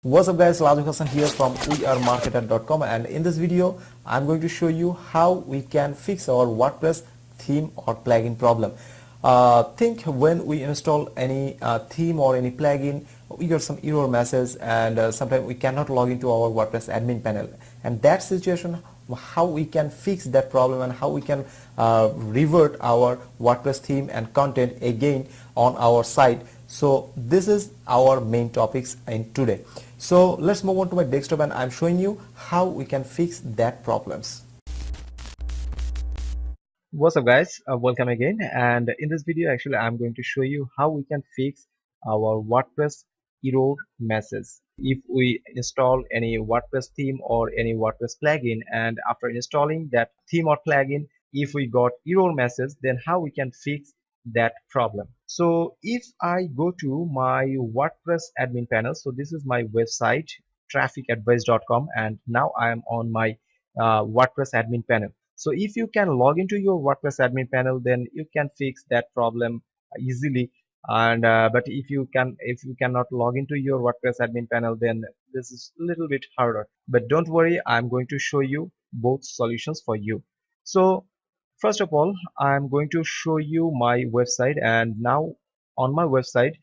What's up guys, Raju Hassan here from wearemarketer.com, and in this video I'm going to show you how we can fix our WordPress theme or plugin problem. Think when we install any theme or any plugin, we get some error message, and sometimes we cannot log into our WordPress admin panel, and that situation, how we can fix that problem and how we can revert our WordPress theme and content again on our site. So this is our main topics in today. So let's move on to my desktop, and I'm showing you how we can fix that problems. What's up guys, welcome again, and in this video actually I'm going to show you how we can fix our WordPress error message. If we install any WordPress theme or any WordPress plugin, and after installing that theme or plugin, if we got error message, then how we can fix that problem. So if I go to my WordPress admin panel, so this is my website trafficadvice.com, and now I am on my WordPress admin panel. So if you can log into your WordPress admin panel, then you can fix that problem easily. And but if you cannot log into your WordPress admin panel, then this is a little bit harder. But don't worry, I'm going to show you both solutions for you. So first of all, I'm going to show you my website, and now on my website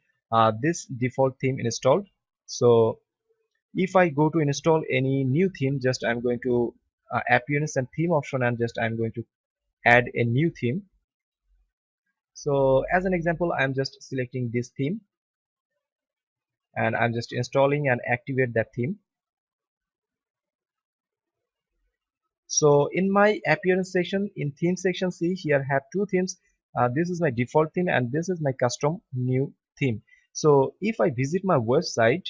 this default theme installed. So if I go to install any new theme, just I'm going to appearance and theme option, and just I'm going to add a new theme. So as an example, I'm just selecting this theme, and I'm just installing and activate that theme. So in my appearance section, in theme section, see here have two themes. This is my default theme, and this is my custom new theme. So if I visit my website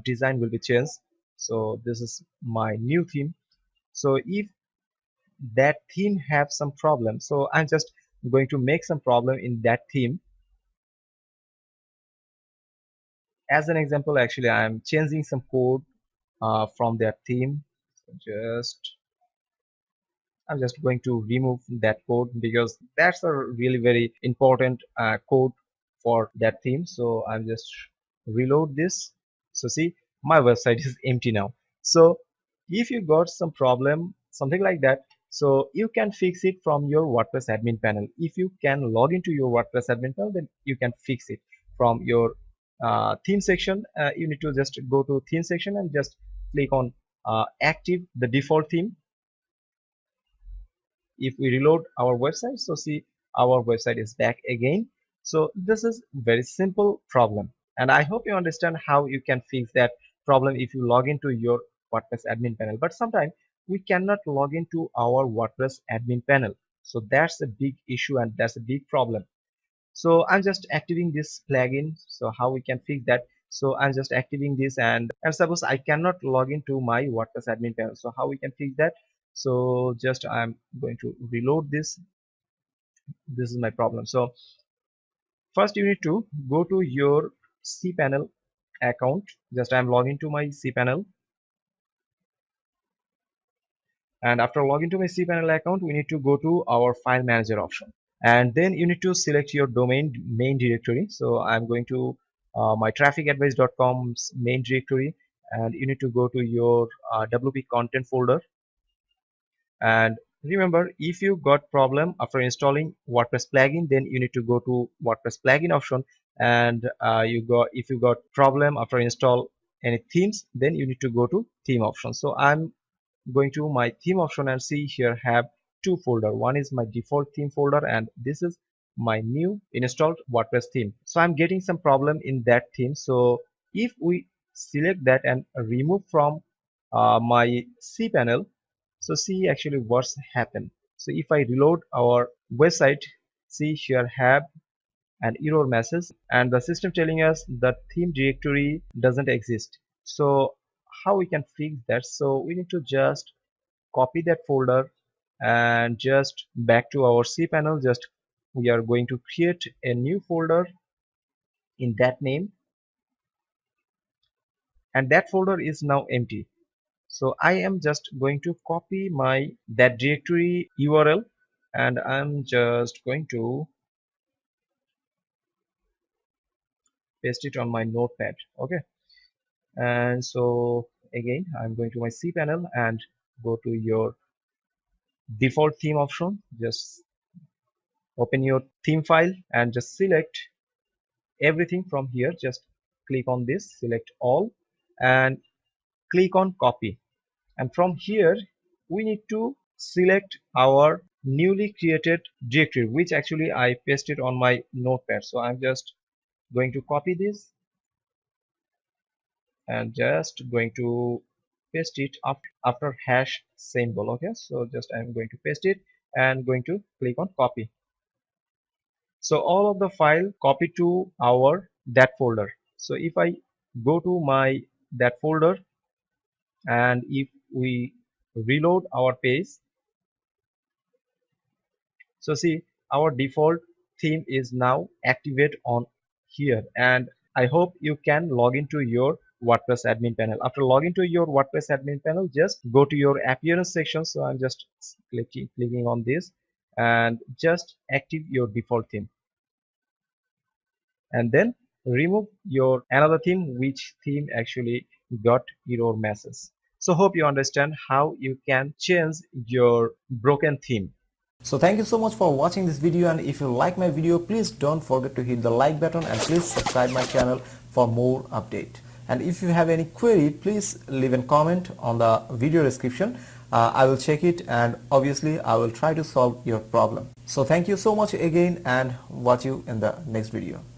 design will be changed. So this is my new theme. So if that theme have some problem, so I'm just going to make some problem in that theme. As an example, actually I'm changing some code from that theme. So I'm just going to remove that code, because that's a really very important code for that theme. So I'm just reload this. So see, my website is empty now. So if you got some problem, something like that, so you can fix it from your WordPress admin panel. If you can log into your WordPress admin panel, then you can fix it from your theme section. You need to just go to theme section and just click on active the default theme. If we reload our website, so see, our website is back again. So this is very simple problem, and I hope you understand how you can fix that problem if you log into your WordPress admin panel. But sometimes we cannot log into our WordPress admin panel, so that's a big issue and that's a big problem. So I'm just activating this plugin. So how we can fix that? So I'm just activating this, and suppose I cannot log into my WordPress admin panel, so how we can fix that? So just I'm going to reload this. This is my problem. So first you need to go to your cPanel account. Just I'm logging to my cPanel, and after logging to my cPanel account, we need to go to our file manager option, and then you need to select your domain main directory. So I'm going to my trafficadvice.com's main directory, and you need to go to your WP content folder. And remember, if you got problem after installing WordPress plugin, then you need to go to WordPress plugin option, and if you got problem after install any themes, then you need to go to theme option. So I'm going to my theme option, and see here have two folder. One is my default theme folder, and this is my new installed WordPress theme. So I'm getting some problem in that theme. So if we select that and remove from my cPanel, so see actually what's happened. So if I reload our website, see here have an error message, and the system telling us the theme directory doesn't exist. So how we can fix that? So we need to just copy that folder and just back to our cPanel. Just we are going to create a new folder in that name, and that folder is now empty. So I am just going to copy my that directory URL, and I'm just going to paste it on my notepad. Okay, and so again I'm going to my cPanel and go to your default theme option. Just open your theme file and just select everything from here. Just click on this, select all, and click on copy. And from here we need to select our newly created directory, which actually I pasted on my notepad. So I'm just going to copy this and just going to paste it after hash symbol. Okay, so just I'm going to paste it and going to click on copy. So all of the file copy to our that folder. So if I go to my that folder and if we reload our page, so see our default theme is now activate on here. And I hope you can log into your WordPress admin panel. After logging to your WordPress admin panel, just go to your appearance section. So I'm just clicking on this and just active your default theme, and then remove your another theme which theme actually got error message. So hope you understand how you can change your broken theme. So thank you so much for watching this video, and if you like my video, please don't forget to hit the like button and please subscribe my channel for more update. And if you have any query, please leave a comment on the video description. I will check it and obviously I will try to solve your problem. So thank you so much again and watch you in the next video.